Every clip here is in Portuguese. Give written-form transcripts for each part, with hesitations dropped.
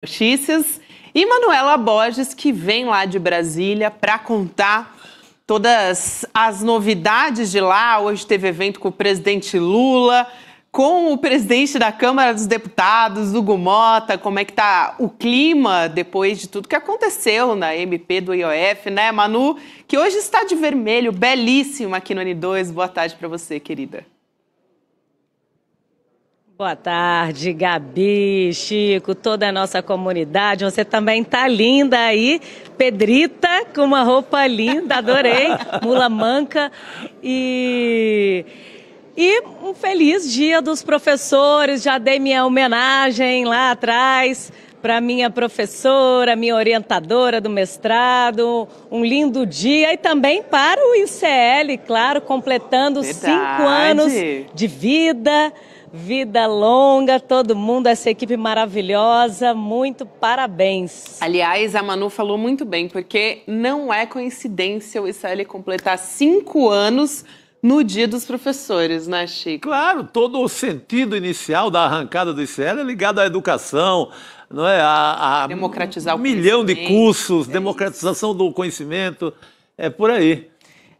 Notícias e Manuela Borges, que vem lá de Brasília para contar todas as novidades de lá. Hoje teve evento com o presidente Lula, com o presidente da Câmara dos Deputados, Hugo Motta. Como é que tá o clima depois de tudo que aconteceu na MP do IOF, né, Manu? Que hoje está de vermelho, belíssima aqui no N2. Boa tarde para você, querida. Boa tarde, Gabi, Chico, toda a nossa comunidade. Você também tá linda aí, Pedrita, com uma roupa linda, adorei, mula manca. E um feliz dia dos professores, já dei minha homenagem lá atrás para minha professora, minha orientadora do mestrado, um lindo dia. E também para o ICL, claro, completando 5 anos de vida. Vida longa, todo mundo, essa equipe maravilhosa, muito parabéns. Aliás, a Manu falou muito bem, porque não é coincidência o ICL completar 5 anos no Dia dos Professores, né, Chico? Claro, todo o sentido inicial da arrancada do ICL é ligado à educação, não é? A democratizar o milhão de cursos, democratização do conhecimento, é por aí.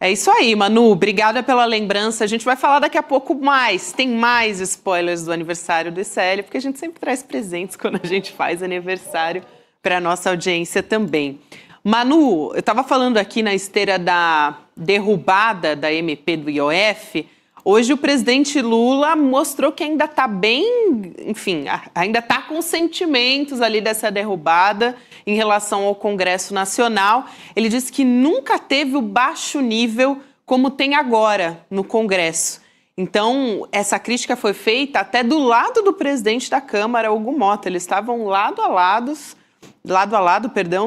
É isso aí, Manu. Obrigada pela lembrança. A gente vai falar daqui a pouco mais. Tem mais spoilers do aniversário do ICL, porque a gente sempre traz presentes quando a gente faz aniversário para a nossa audiência também. Manu, eu estava falando aqui na esteira da derrubada da MP do IOF. Hoje o presidente Lula mostrou que ainda está bem, enfim, ainda está com sentimentos ali dessa derrubada em relação ao Congresso Nacional. Ele disse que nunca teve o baixo nível como tem agora no Congresso. Então, essa crítica foi feita até do lado do presidente da Câmara, Hugo Motta. Eles estavam lado a lado,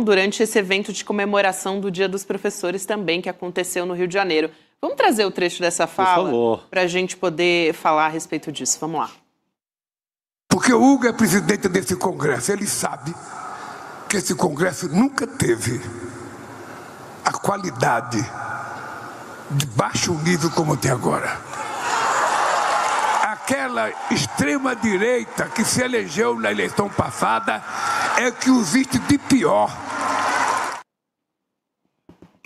durante esse evento de comemoração do Dia dos Professores também, que aconteceu no Rio de Janeiro. Vamos trazer o trecho dessa fala para a gente poder falar a respeito disso. Vamos lá. Porque o Hugo é presidente desse Congresso, ele sabe que esse Congresso nunca teve a qualidade de baixo nível como tem agora. Aquela extrema-direita que se elegeu na eleição passada é que o existe de pior.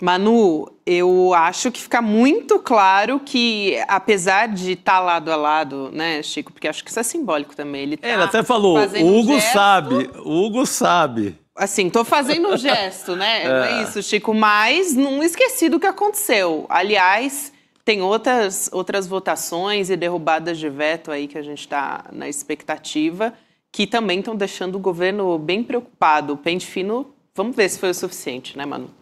Manu, eu acho que fica muito claro que, apesar de estar lado a lado, né, Chico, porque acho que isso é simbólico também. Ele até falou, o Hugo sabe, o Hugo sabe. Assim, tô fazendo um gesto, né? Não é isso, Chico, mas não esqueci do que aconteceu. Aliás, tem outras votações e derrubadas de veto aí que a gente está na expectativa, que também estão deixando o governo bem preocupado. O pente fino, vamos ver se foi o suficiente, né, Manu?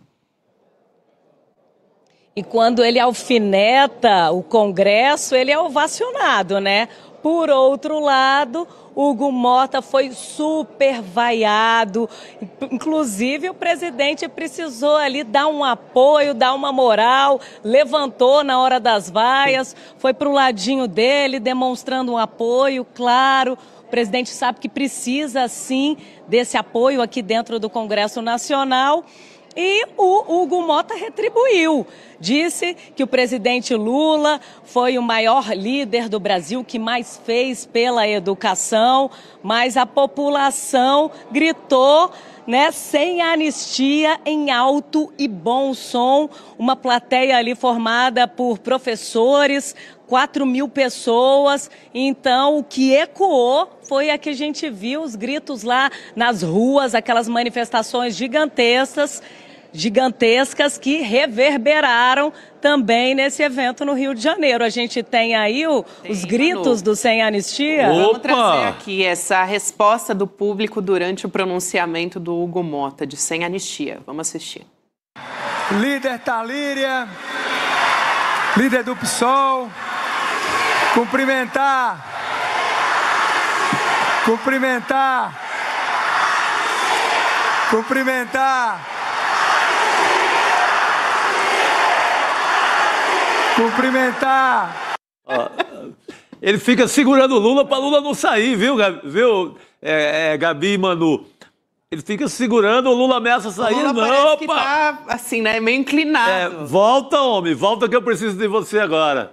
E quando ele alfineta o Congresso, ele é ovacionado, né? Por outro lado, Hugo Motta foi super vaiado. Inclusive, o presidente precisou ali dar um apoio, dar uma moral, levantou na hora das vaias, foi para o ladinho dele, demonstrando um apoio, claro. O presidente sabe que precisa, sim, desse apoio aqui dentro do Congresso Nacional. E o Hugo Motta retribuiu. Disse que o presidente Lula foi o maior líder do Brasil, que mais fez pela educação, mas a população gritou, né, sem anistia, em alto e bom som. Uma plateia ali formada por professores, 4.000 pessoas. Então, o que ecoou foi a que a gente viu, os gritos lá nas ruas, aquelas manifestações gigantescas que reverberaram também nesse evento no Rio de Janeiro. A gente tem aí os gritos do Sem Anistia. Vamos trazer aqui essa resposta do público durante o pronunciamento do Hugo Motta de Sem Anistia. Vamos assistir. Líder Talíria, líder do PSOL, cumprimentar Ele fica segurando o Lula para Lula não sair, viu, Gabi e Manu? Ele fica segurando, o Lula ameaça sair. O Lula parece que tá, assim, né, meio inclinado. Volta, homem, volta que eu preciso de você agora.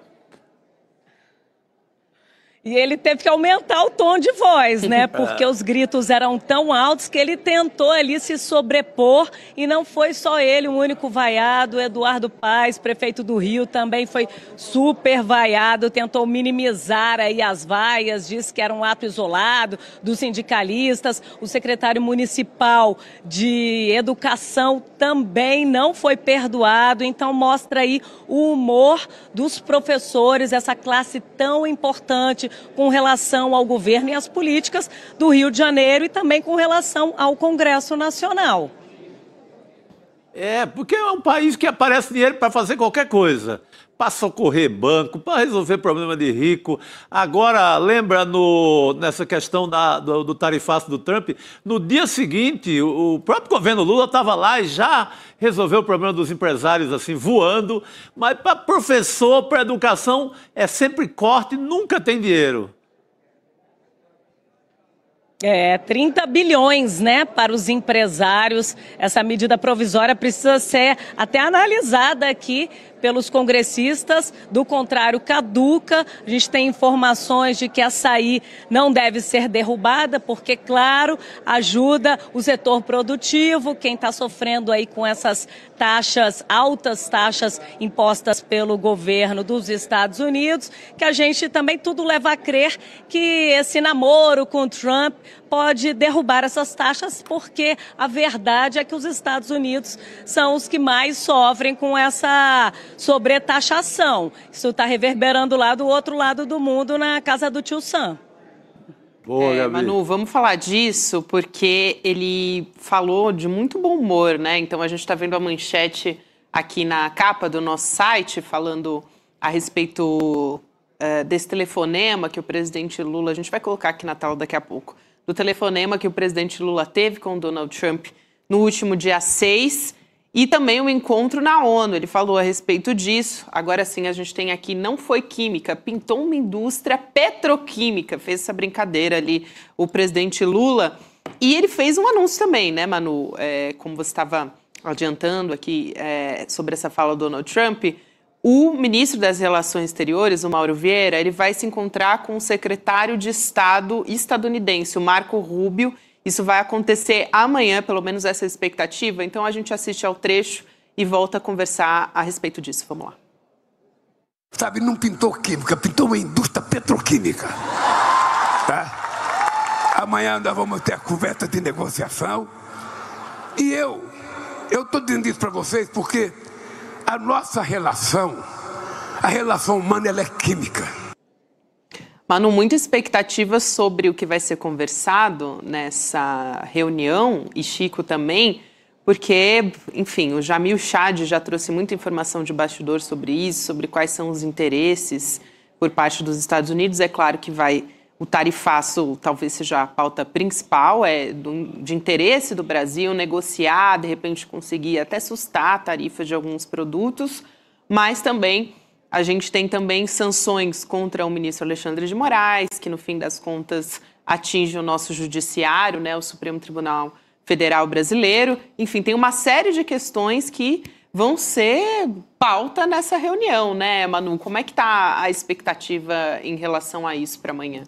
E ele teve que aumentar o tom de voz, né? Porque os gritos eram tão altos que ele tentou ali se sobrepor e não foi só ele, o único vaiado. Eduardo Paes, prefeito do Rio, também foi super vaiado, tentou minimizar aí as vaias, disse que era um ato isolado dos sindicalistas. O secretário municipal de Educação também não foi perdoado, então mostra aí o humor dos professores, essa classe tão importante com relação ao governo e às políticas do Rio de Janeiro e também com relação ao Congresso Nacional. Porque é um país que aparece dinheiro para fazer qualquer coisa. Para socorrer banco, para resolver problema de rico. Agora, lembra nessa questão do tarifaço do Trump? No dia seguinte, o próprio governo Lula estava lá e já resolveu o problema dos empresários assim, voando. Mas para professor, para educação, é sempre corte, nunca tem dinheiro. 30 bilhões, né, para os empresários. Essa medida provisória precisa ser até analisada aqui pelos congressistas, do contrário, caduca. A gente tem informações de que a açaí não deve ser derrubada, porque, claro, ajuda o setor produtivo, quem está sofrendo aí com essas taxas, altas taxas impostas pelo governo dos Estados Unidos, que a gente também tudo leva a crer que esse namoro com Trump pode derrubar essas taxas, porque a verdade é que os Estados Unidos são os que mais sofrem com essa sobretaxação. Isso está reverberando lá do outro lado do mundo, na casa do tio Sam. Boa, Gabi. Manu, vamos falar disso, porque ele falou de muito bom humor, né? Então a gente está vendo a manchete aqui na capa do nosso site, falando a respeito desse telefonema que o presidente Lula, a gente vai colocar aqui na tela daqui a pouco, do telefonema que o presidente Lula teve com o Donald Trump no último dia 6, e também o encontro na ONU. Ele falou a respeito disso. Agora sim, a gente tem aqui, não foi química, pintou uma indústria petroquímica, fez essa brincadeira ali o presidente Lula. E ele fez um anúncio também, né, Manu? Como você estava adiantando aqui sobre essa fala do Donald Trump, o ministro das Relações Exteriores, o Mauro Vieira, ele vai se encontrar com o secretário de Estado estadunidense, o Marco Rubio. Isso vai acontecer amanhã, pelo menos essa é a expectativa. Então a gente assiste ao trecho e volta a conversar a respeito disso. Vamos lá. Sabe, não pintou química, pintou uma indústria petroquímica. Tá? Amanhã nós vamos ter a conversa de negociação. E eu estou dizendo isso para vocês porque a nossa relação, a relação humana, ela é química. Manu, muita expectativa sobre o que vai ser conversado nessa reunião, e Chico também, porque, enfim, o Jamil Chad já trouxe muita informação de bastidor sobre isso, sobre quais são os interesses por parte dos Estados Unidos. É claro que o tarifaço talvez seja a pauta principal, de interesse do Brasil, negociar, de repente conseguir até sustar a tarifa de alguns produtos, mas também a gente tem também sanções contra o ministro Alexandre de Moraes, que no fim das contas atinge o nosso judiciário, né, o Supremo Tribunal Federal Brasileiro. Enfim, tem uma série de questões que vão ser pauta nessa reunião, né, Manu? Como é que está a expectativa em relação a isso para amanhã?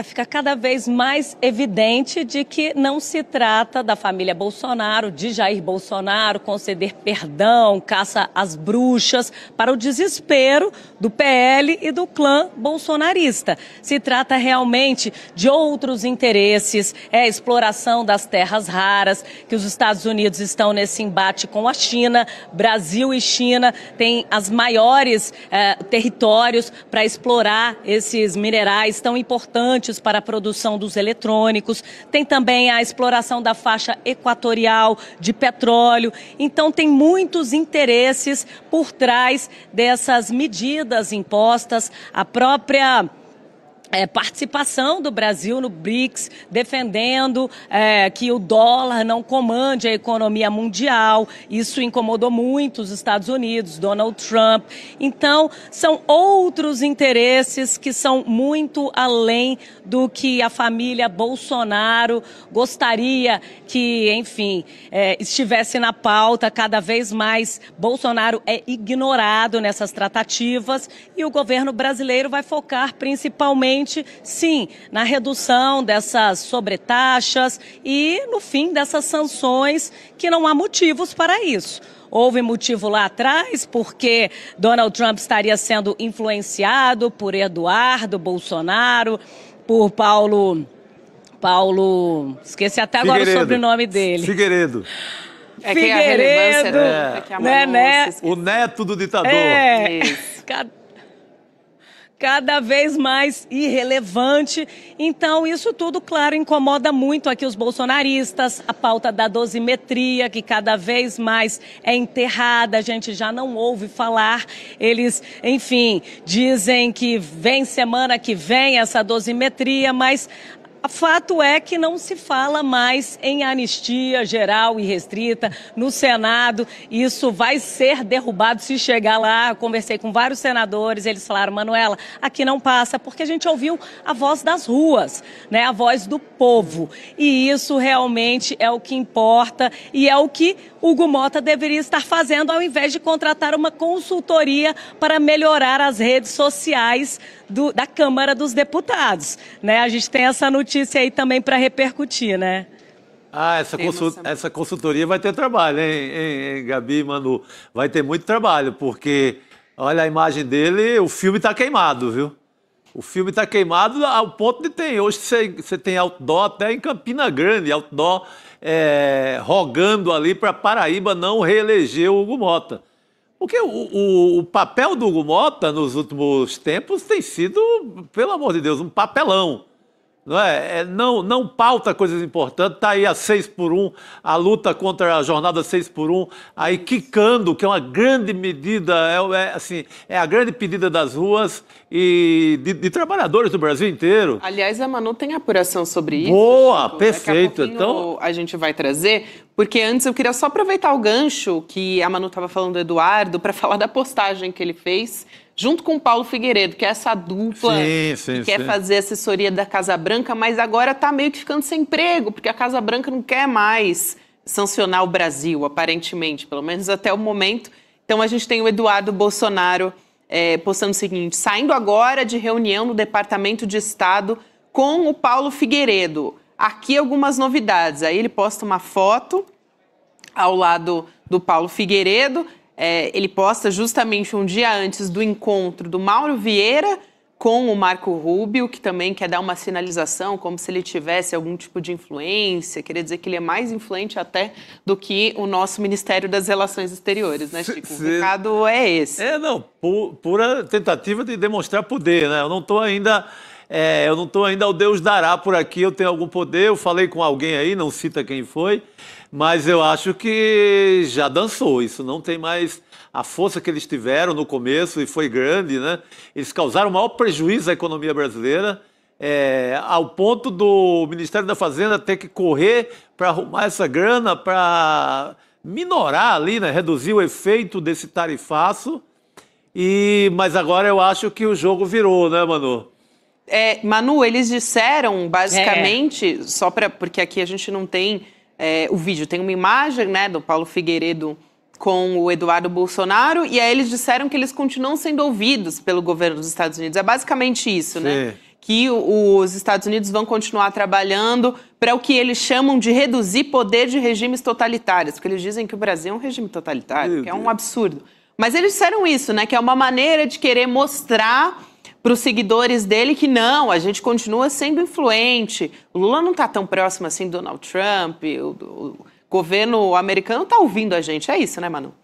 Fica cada vez mais evidente de que não se trata da família Bolsonaro, de Jair Bolsonaro, conceder perdão, caça às bruxas, para o desespero do PL e do clã bolsonarista. Se trata realmente de outros interesses, exploração das terras raras, que os Estados Unidos estão nesse embate com a China. Brasil e China têm as maiores territórios para explorar esses minerais tão importantes para a produção dos eletrônicos. Tem também a exploração da faixa equatorial de petróleo. Então tem muitos interesses por trás dessas medidas impostas. A própria participação do Brasil no BRICS, defendendo que o dólar não comande a economia mundial. Isso incomodou muito os Estados Unidos, Donald Trump. Então, são outros interesses que são muito além do que a família Bolsonaro gostaria que, enfim, estivesse na pauta. Cada vez mais Bolsonaro é ignorado nessas tratativas e o governo brasileiro vai focar principalmente, sim, na redução dessas sobretaxas e no fim dessas sanções, que não há motivos para isso. Houve motivo lá atrás, porque Donald Trump estaria sendo influenciado por Eduardo Bolsonaro, por Paulo, esqueci até agora o sobrenome dele. Figueiredo. É que a relevância era que a Manu O neto do ditador. Isso. Cada vez mais irrelevante. Então, isso tudo, claro, incomoda muito aqui os bolsonaristas, a pauta da dosimetria, que cada vez mais é enterrada, a gente já não ouve falar. Eles, enfim, dizem que vem semana que vem essa dosimetria, mas o fato é que não se fala mais em anistia geral e restrita no Senado. Isso vai ser derrubado se chegar lá. Eu conversei com vários senadores, eles falaram: Manuela, aqui não passa, porque a gente ouviu a voz das ruas, né? A voz do povo. E isso realmente é o que importa e é o que Hugo Mota deveria estar fazendo, ao invés de contratar uma consultoria para melhorar as redes sociais da Câmara dos Deputados, né? A gente tem essa notícia aí também para repercutir, né? Essa consultoria vai ter trabalho, hein, Gabi e Manu? Vai ter muito trabalho, porque olha a imagem dele, o filme está queimado, viu? O filme está queimado ao ponto de ter. Hoje você tem outdoor até em Campina Grande, outdoor rogando ali para Paraíba não reeleger o Hugo Mota. Porque o papel do Hugo Mota nos últimos tempos tem sido, pelo amor de Deus, um papelão. Não é? Não pauta coisas importantes, está aí a 6x1, a luta contra a jornada 6x1, aí quicando, que é uma grande medida, é a grande pedida das ruas e de trabalhadores do Brasil inteiro. Aliás, a Manu tem apuração sobre isso. Boa, Chico. perfeito. Então a gente vai trazer, porque antes eu queria só aproveitar o gancho que a Manu estava falando do Eduardo para falar da postagem que ele fez junto com o Paulo Figueiredo, que é essa dupla que quer fazer assessoria da Casa Branca, mas agora está meio que ficando sem emprego, porque a Casa Branca não quer mais sancionar o Brasil, aparentemente, pelo menos até o momento. Então a gente tem o Eduardo Bolsonaro postando o seguinte: saindo agora de reunião no Departamento de Estado com o Paulo Figueiredo. Aqui algumas novidades. Aí ele posta uma foto ao lado do Paulo Figueiredo. Ele posta justamente um dia antes do encontro do Mauro Vieira com o Marco Rubio, que também quer dar uma sinalização, como se ele tivesse algum tipo de influência, queria dizer que ele é mais influente até do que o nosso Ministério das Relações Exteriores, né, Chico? O recado é esse. Pura tentativa de demonstrar poder, né? Eu não estou ainda ao Deus dará por aqui, eu tenho algum poder, eu falei com alguém aí, não cita quem foi, mas eu acho que já dançou, isso não tem mais a força que eles tiveram no começo e foi grande, né? Eles causaram o maior prejuízo à economia brasileira, ao ponto do Ministério da Fazenda ter que correr para arrumar essa grana, para minorar ali, né? Reduzir o efeito desse tarifaço, mas agora eu acho que o jogo virou, né, Manu? Manu, eles disseram, basicamente, porque aqui a gente não tem o vídeo, tem uma imagem, né, do Paulo Figueiredo com o Eduardo Bolsonaro, e aí eles disseram que eles continuam sendo ouvidos pelo governo dos Estados Unidos. É basicamente isso, né? Que os Estados Unidos vão continuar trabalhando para o que eles chamam de reduzir poder de regimes totalitários, porque eles dizem que o Brasil é um regime totalitário, que é um absurdo. Mas eles disseram isso, né, que é uma maneira de querer mostrar para os seguidores dele que não, a gente continua sendo influente. O Lula não está tão próximo assim do Donald Trump, o governo americano está ouvindo a gente. É isso, né, Manu?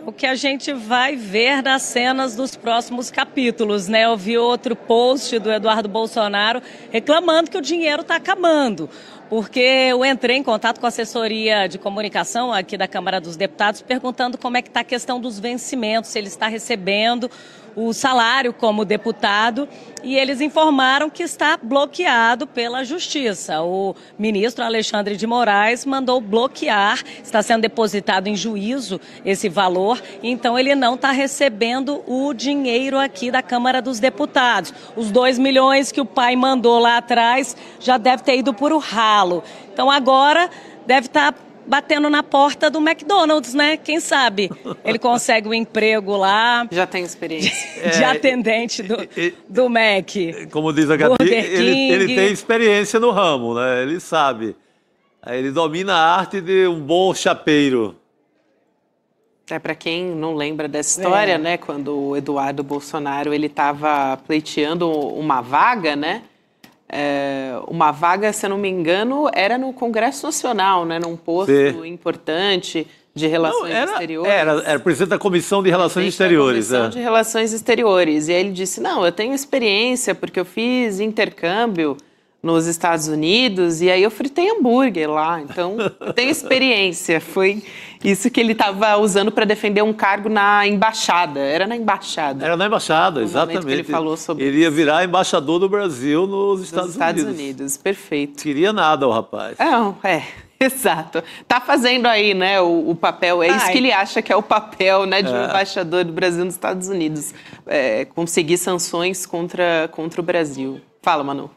O que a gente vai ver nas cenas dos próximos capítulos, né? Eu vi outro post do Eduardo Bolsonaro reclamando que o dinheiro está acabando. Porque eu entrei em contato com a assessoria de comunicação aqui da Câmara dos Deputados, perguntando como é que está a questão dos vencimentos, se ele está recebendo o salário como deputado, e eles informaram que está bloqueado pela Justiça. O ministro Alexandre de Moraes mandou bloquear, está sendo depositado em juízo esse valor, então ele não está recebendo o dinheiro aqui da Câmara dos Deputados. Os 2 milhões que o pai mandou lá atrás já deve ter ido por o ralo. Então agora deve estar batendo na porta do McDonald's, né? Quem sabe ele consegue um emprego lá. Já tem experiência. De atendente do Mac. Como diz a Gabi, ele tem experiência no ramo, né? Ele sabe. Ele domina a arte de um bom chapeiro. Para quem não lembra dessa história, né? Quando o Eduardo Bolsonaro ele estava pleiteando uma vaga, né? Uma vaga, se eu não me engano, era no Congresso Nacional, né? Num posto importante de relações exteriores. Era presidente da Comissão de Relações Exteriores. Comissão de Relações Exteriores. E aí ele disse, não, eu tenho experiência porque eu fiz intercâmbio nos Estados Unidos e aí eu fritei hambúrguer lá. Então, eu tenho experiência. Foi isso que ele estava usando para defender um cargo na embaixada. Era na embaixada. Era na embaixada, exatamente. Que ele falou sobre ele ia virar embaixador do Brasil nos Estados Unidos. Perfeito. Queria nada o rapaz. Exato. Tá fazendo aí, né, o papel. Isso que ele acha que é o papel, né, de um embaixador do Brasil nos Estados Unidos. Conseguir sanções contra o Brasil. Fala, Manu.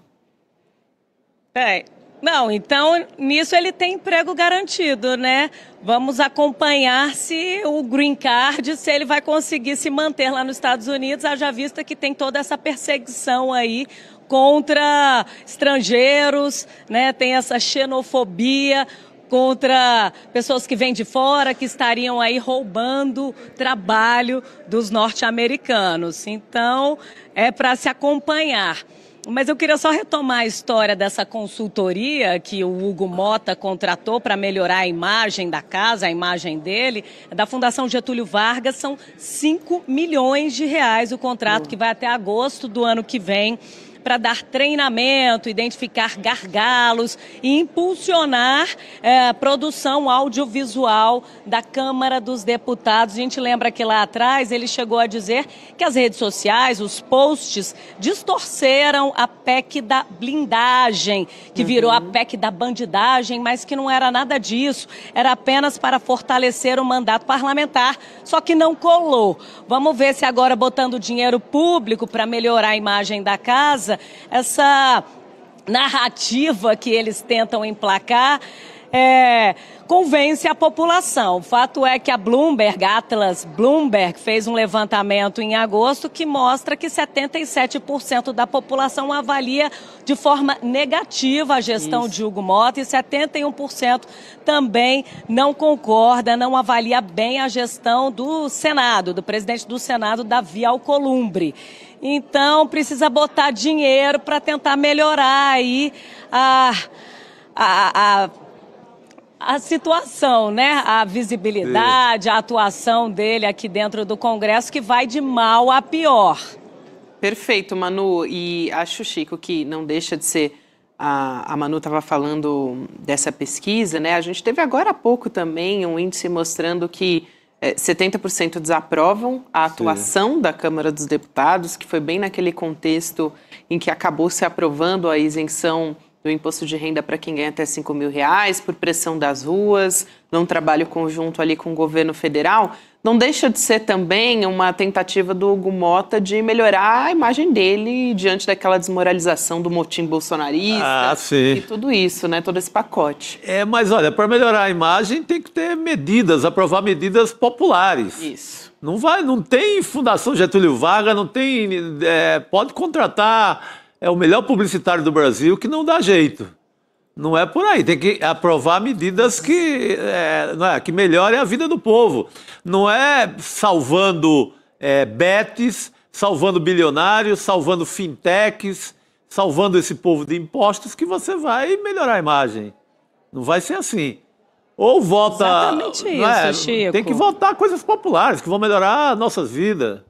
Não, então nisso ele tem emprego garantido, né? Vamos acompanhar se o green card, se ele vai conseguir se manter lá nos Estados Unidos, haja vista que tem toda essa perseguição aí contra estrangeiros, né? Tem essa xenofobia contra pessoas que vêm de fora, que estariam aí roubando trabalho dos norte-americanos. Então, é para se acompanhar. Mas eu queria só retomar a história dessa consultoria que o Hugo Motta contratou para melhorar a imagem da casa, a imagem dele, da Fundação Getúlio Vargas. São 5 milhões de reais o contrato que vai até agosto do ano que vem, para dar treinamento, identificar gargalos e impulsionar a produção audiovisual da Câmara dos Deputados. A gente lembra que lá atrás ele chegou a dizer que as redes sociais, os posts, distorceram a PEC da blindagem, que virou a PEC da bandidagem, mas que não era nada disso, era apenas para fortalecer o mandato parlamentar, só que não colou. Vamos ver se agora, botando dinheiro público para melhorar a imagem da casa, essa narrativa que eles tentam emplacar convence a população. O fato é que a Bloomberg, Atlas Bloomberg, fez um levantamento em agosto que mostra que 77% da população avalia de forma negativa a gestão de Hugo Motta e 71% também não concorda, não avalia bem a gestão do Senado, do presidente do Senado, Davi Alcolumbre. Então, precisa botar dinheiro para tentar melhorar aí a situação, né? A visibilidade, a atuação dele aqui dentro do Congresso, que vai de mal a pior. Perfeito, Manu. E acho, Chico, que não deixa de ser... A Manu estava falando dessa pesquisa, né? A gente teve agora há pouco também um índice mostrando que 70% desaprovam a atuação da Câmara dos Deputados, que foi bem naquele contexto em que acabou se aprovando a isenção do imposto de renda para quem ganha até R$5 mil, por pressão das ruas, num trabalho conjunto ali com o governo federal. Não deixa de ser também uma tentativa do Hugo Motta de melhorar a imagem dele diante daquela desmoralização do motim bolsonarista e tudo isso, né? Todo esse pacote. Mas olha, para melhorar a imagem tem que ter medidas, aprovar medidas populares. Isso. Não tem Fundação Getúlio Vargas, não tem... pode contratar o melhor publicitário do Brasil que não dá jeito. Não é por aí, tem que aprovar medidas que melhorem a vida do povo. Não é salvando bets, salvando bilionários, salvando fintechs, salvando esse povo de impostos que você vai melhorar a imagem. Não vai ser assim. Ou vota... Exatamente isso, Chico. Tem que votar coisas populares que vão melhorar nossas vidas.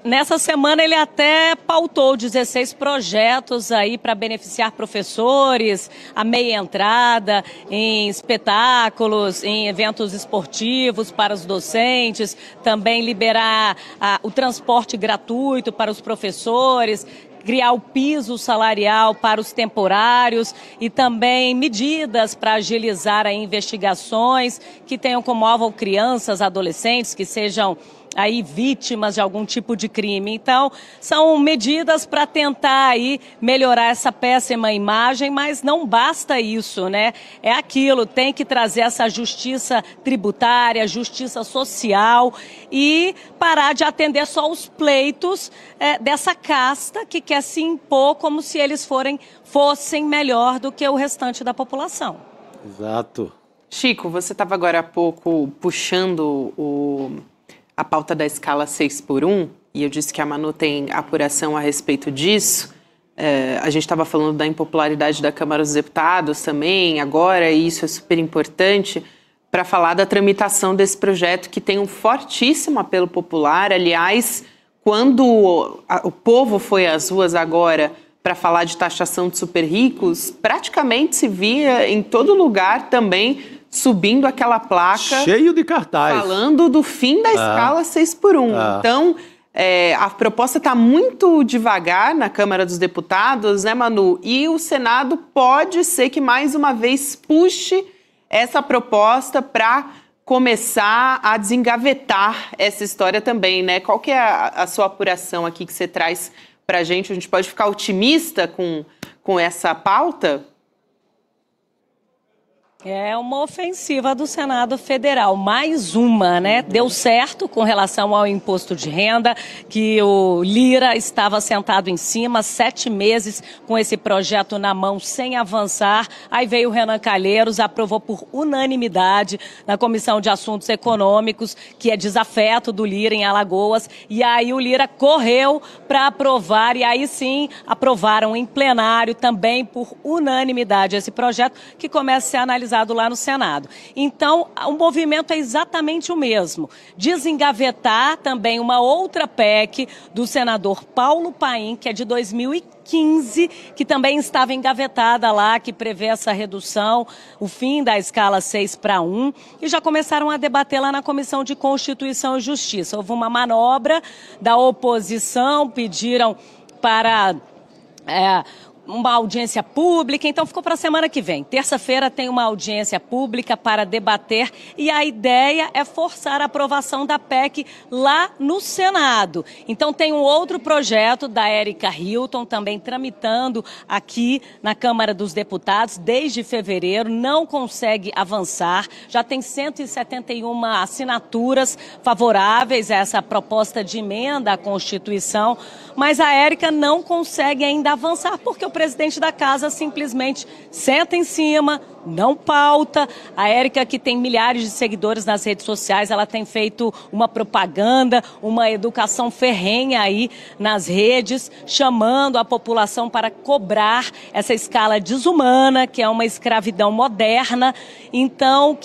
Nessa semana ele até pautou 16 projetos aí para beneficiar professores, a meia entrada, em espetáculos, em eventos esportivos para os docentes, também liberar o transporte gratuito para os professores, criar o piso salarial para os temporários e também medidas para agilizar as investigações que tenham como alvo crianças, adolescentes que sejam aí vítimas de algum tipo de crime. Então, são medidas para tentar aí melhorar essa péssima imagem, mas não basta isso, né? É aquilo, tem que trazer essa justiça tributária, justiça social e parar de atender só os pleitos dessa casta que quer se impor como se eles fossem melhor do que o restante da população. Exato. Chico, você estava agora há pouco puxando a pauta da escala 6x1, e eu disse que a Manu tem apuração a respeito disso. A gente estava falando da impopularidade da Câmara dos Deputados também, agora, e isso é super importante, para falar da tramitação desse projeto que tem um fortíssimo apelo popular. Aliás, quando o povo foi às ruas agora para falar de taxação de super ricos, praticamente se via em todo lugar também subindo aquela placa cheio de cartaz, falando do fim da escala 6x1. Então, a proposta está muito devagar na Câmara dos Deputados, né, Manu? E o Senado pode ser que mais uma vez puxe essa proposta para começar a desengavetar essa história também, né? Qual que é a sua apuração aqui que você traz para a gente? A gente pode ficar otimista com essa pauta? É uma ofensiva do Senado Federal, mais uma, né? Deu certo com relação ao imposto de renda, que o Lira estava sentado em cima 7 meses com esse projeto na mão sem avançar. Aí veio o Renan Calheiros, aprovou por unanimidade na Comissão de Assuntos Econômicos, que é desafeto do Lira em Alagoas, e aí o Lira correu para aprovar, e aí sim aprovaram em plenário também por unanimidade esse projeto, que começa a ser analisado lá no Senado. Então, o movimento é exatamente o mesmo. Desengavetar também uma outra PEC do senador Paulo Paim, que é de 2015, que também estava engavetada lá, que prevê essa redução, o fim da escala 6x1, e já começaram a debater lá na Comissão de Constituição e Justiça. Houve uma manobra da oposição, pediram para uma audiência pública, então ficou para a semana que vem. Terça-feira tem uma audiência pública para debater e a ideia é forçar a aprovação da PEC lá no Senado. Então tem um outro projeto da Érica Hilton também tramitando aqui na Câmara dos Deputados desde fevereiro, não consegue avançar, já tem 171 assinaturas favoráveis a essa proposta de emenda à Constituição, mas a Érica não consegue ainda avançar porque o presidente da casa simplesmente senta em cima, não pauta. A Érica, que tem milhares de seguidores nas redes sociais, ela tem feito uma propaganda, uma educação ferrenha aí nas redes, chamando a população para cobrar essa escala desumana, que é uma escravidão moderna. Então,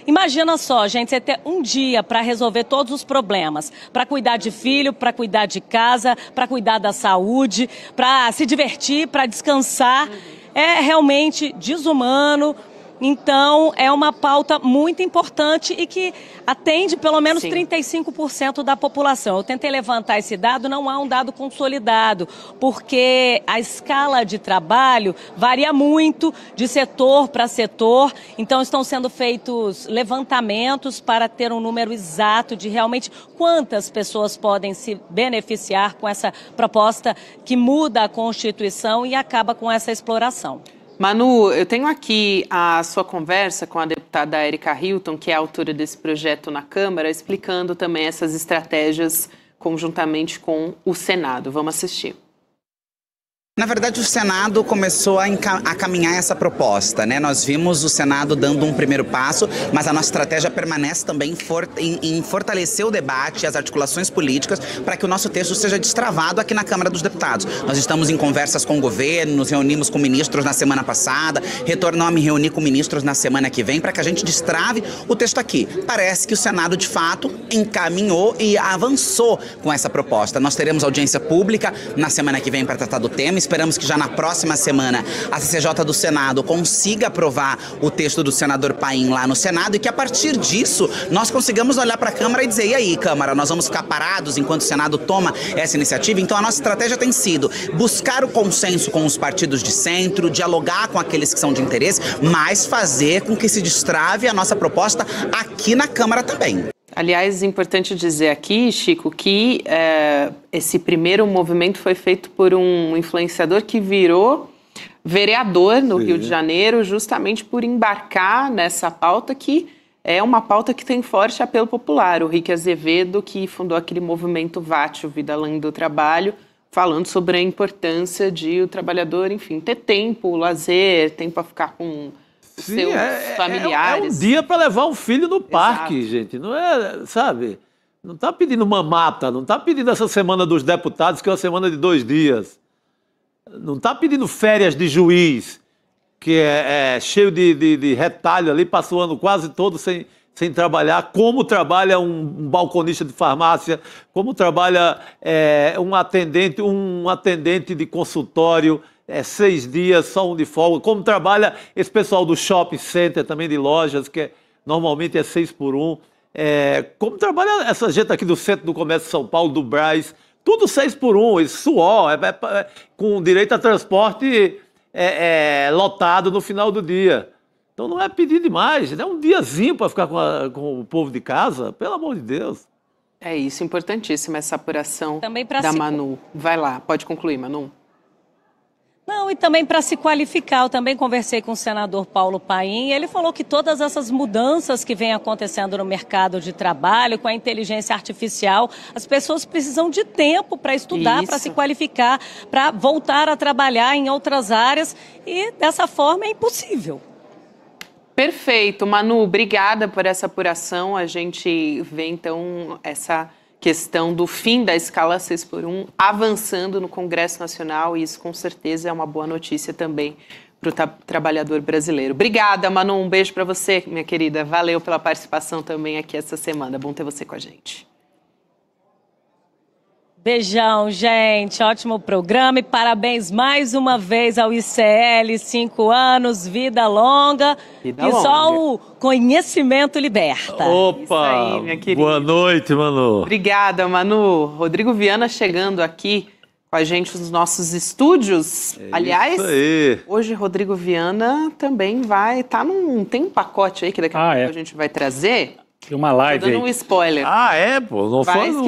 imagina só, gente, você ter um dia para resolver todos os problemas, para cuidar de filho, para cuidar de casa, para cuidar da saúde, para se divertir, para descansar. É realmente desumano. Então, é uma pauta muito importante e que atende pelo menos 35% da população. Eu tentei levantar esse dado, não há um dado consolidado, porque a escala de trabalho varia muito de setor para setor. Então, estão sendo feitos levantamentos para ter um número exato de realmente quantas pessoas podem se beneficiar com essa proposta que muda a Constituição e acaba com essa exploração. Manu, eu tenho aqui a sua conversa com a deputada Érica Hilton, que é a autora desse projeto na Câmara, explicando também essas estratégias conjuntamente com o Senado. Vamos assistir. Na verdade, o Senado começou a caminhar essa proposta, né? Nós vimos o Senado dando um primeiro passo, mas a nossa estratégia permanece também em fortalecer o debate e as articulações políticas para que o nosso texto seja destravado aqui na Câmara dos Deputados. Nós estamos em conversas com o governo, nos reunimos com ministros na semana passada, retornamos a me reunir com ministros na semana que vem para que a gente destrave o texto aqui. Parece que o Senado, de fato, encaminhou e avançou com essa proposta. Nós teremos audiência pública na semana que vem para tratar do tema. Esperamos que já na próxima semana a CCJ do Senado consiga aprovar o texto do senador Paim lá no Senado e que a partir disso nós consigamos olhar para a Câmara e dizer: e aí, Câmara, nós vamos ficar parados enquanto o Senado toma essa iniciativa? Então a nossa estratégia tem sido buscar o consenso com os partidos de centro, dialogar com aqueles que são de interesse, mas fazer com que se destrave a nossa proposta aqui na Câmara também. Aliás, é importante dizer aqui, Chico, que esse primeiro movimento foi feito por um influenciador que virou vereador no Rio de Janeiro, justamente por embarcar nessa pauta que é uma pauta que tem forte apelo popular. O Rick Azevedo, que fundou aquele movimento VAT, o Vida Além do Trabalho, falando sobre a importância de o trabalhador, enfim, ter tempo, lazer, tempo a ficar com seus familiares. É um dia para levar um filho no parque, gente. Não é, sabe? Não está pedindo mamata, não está pedindo essa semana dos deputados, que é uma semana de 2 dias. Não está pedindo férias de juiz, que é cheio de retalho ali, passa o ano quase todo sem trabalhar, como trabalha um balconista de farmácia, como trabalha um atendente de consultório, 6 dias, só um de folga, como trabalha esse pessoal do shopping center, também de lojas, que normalmente é 6 por 1, como trabalha essa gente aqui do Centro do Comércio de São Paulo, do Brás, tudo 6 por 1, esse suor, com direito a transporte lotado no final do dia. Então não é pedir demais, é um diazinho para ficar com o povo de casa, pelo amor de Deus. É isso, importantíssima essa apuração da Manu. Vai lá, pode concluir, Manu. Não, e também para se qualificar, eu também conversei com o senador Paulo Paim, ele falou que todas essas mudanças que vêm acontecendo no mercado de trabalho, com a inteligência artificial, as pessoas precisam de tempo para estudar, para se qualificar, para voltar a trabalhar em outras áreas, e dessa forma é impossível. Perfeito, Manu, obrigada por essa apuração. A gente vê, então, essa questão do fim da escala 6 por 1 avançando no Congresso Nacional, e isso com certeza é uma boa notícia também para o trabalhador brasileiro. Obrigada, Manu, um beijo para você, minha querida. Valeu pela participação também aqui essa semana. Bom ter você com a gente. Beijão, gente. Ótimo programa e parabéns mais uma vez ao ICL. 5 anos, vida longa. Vida longa. Só o conhecimento liberta. Opa! Isso aí, minha querida. Boa noite, Manu. Obrigada, Manu. Rodrigo Viana chegando aqui com a gente nos nossos estúdios. Aliás, hoje Rodrigo Viana também vai estar tem um pacote aí que daqui a pouco a gente vai trazer. Tem uma live aí. Tô dando um spoiler. Pô, não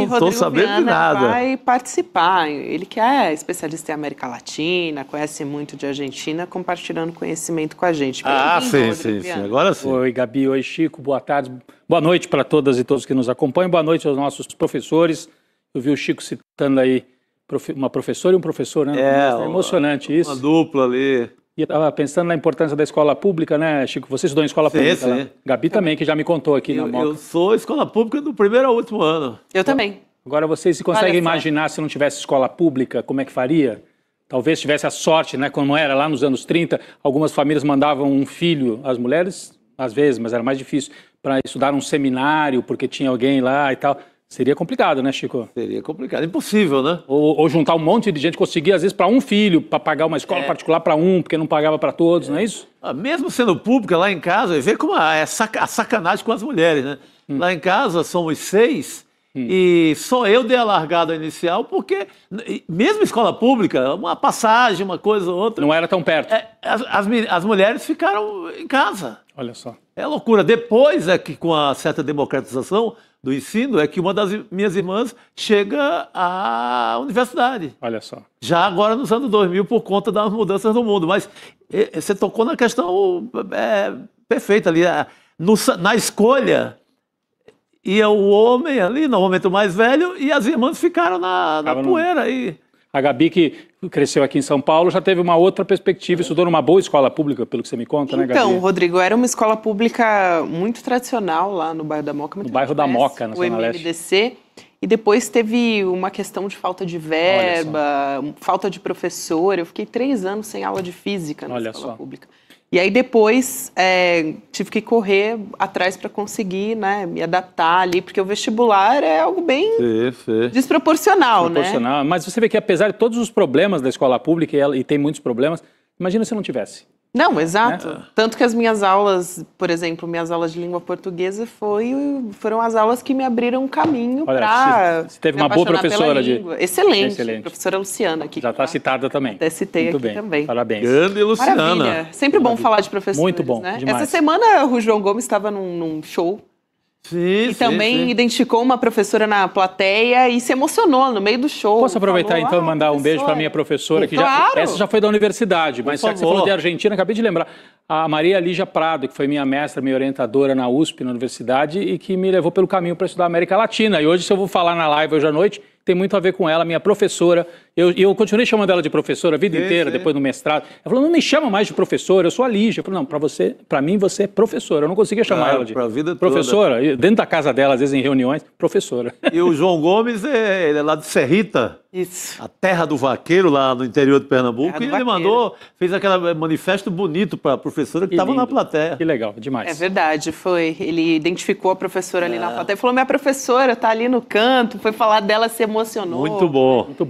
estou sabendo de nada. Vai participar. Ele que é especialista em América Latina, conhece muito de Argentina, compartilhando conhecimento com a gente. Sim. Agora sim. Oi, Gabi. Oi, Chico. Boa tarde. Boa noite para todas e todos que nos acompanham. Boa noite aos nossos professores. Eu vi o Chico citando aí uma professora e um professor, né? É emocionante isso. Uma dupla ali. E eu estava pensando na importância da escola pública, né, Chico? Você estudou em escola pública? Sim. Gabi também, que já me contou aqui na Moca. Eu sou escola pública do primeiro ao último ano. Eu também. Agora, vocês se conseguem imaginar se não tivesse escola pública, como é que faria? Talvez tivesse a sorte, né, como era lá nos anos 30, algumas famílias mandavam um filho, as mulheres, às vezes, mas era mais difícil, para estudar num seminário, porque tinha alguém lá e tal. Seria complicado, né, Chico? Seria complicado, impossível, né? Ou juntar um monte de gente, conseguir, às vezes, para um filho, para pagar uma escola particular para um, porque não pagava para todos, não é isso? Mesmo sendo pública, lá em casa, vê como é a sacanagem com as mulheres, né? Lá em casa somos 6 e só eu dei a largada inicial, porque mesmo escola pública, uma passagem, uma coisa ou outra... Não era tão perto. As mulheres ficaram em casa. Olha só. É loucura. Depois é que, com a certa democratização do ensino, é que uma das minhas irmãs chega à universidade. Olha só. Já agora nos anos 2000, por conta das mudanças no mundo. Mas você tocou na questão perfeita ali. Na escolha, ia o homem ali, normalmente o mais velho, e as irmãs ficaram na poeira aí. A Gabi, que cresceu aqui em São Paulo, já teve uma outra perspectiva, estudou numa boa escola pública, pelo que você me conta, né, Gabi? Então, Rodrigo, era uma escola pública muito tradicional lá no bairro da Moca. No bairro da Moca, na Zona Leste. O MMDC. E depois teve uma questão de falta de verba, falta de professor. Eu fiquei 3 anos sem aula de física na escola pública. E aí depois tive que correr atrás para conseguir, né, me adaptar ali, porque o vestibular é algo bem desproporcional, né? Mas você vê que apesar de todos os problemas da escola pública, e tem muitos problemas, imagina se não tivesse. Não, exato. Né? Tanto que as minhas aulas, por exemplo, minhas aulas de língua portuguesa foram as aulas que me abriram um caminho para... Você teve uma boa professora de... Excelente. Professora Luciana aqui. Já está citada também. Até citei muito aqui bem. Também. Parabéns. Grande Luciana. Maravilha. Sempre bom falar de professores, muito bom, né? demais. Essa semana o João Gomes estava num show. E também identificou uma professora na plateia e se emocionou no meio do show. Posso aproveitar então e mandar um beijo para minha professora, que essa já foi da universidade, mas já que você falou de Argentina, acabei de lembrar. A Maria Lígia Prado, que foi minha mestra, minha orientadora na USP, na universidade, e que me levou pelo caminho para estudar a América Latina. E hoje, se eu vou falar na live hoje à noite, tem muito a ver com ela, minha professora. Eu continuei chamando ela de professora a vida inteira, depois do mestrado. Ela falou, não me chama mais de professora, eu sou a Lígia. Eu falei, não, para mim você é professora. Eu não conseguia chamar ela de professora. Toda. Dentro da casa dela, às vezes em reuniões, professora. E o João Gomes, ele é lá de Serrita. Isso. A terra do vaqueiro, lá no interior de Pernambuco. E ele fez aquele manifesto bonito para a professora que estava na plateia. Que legal, demais. É verdade, ele identificou a professora ali na plateia e falou, minha professora está ali no canto, foi falar dela, se emocionou. Muito bom. Muito bom.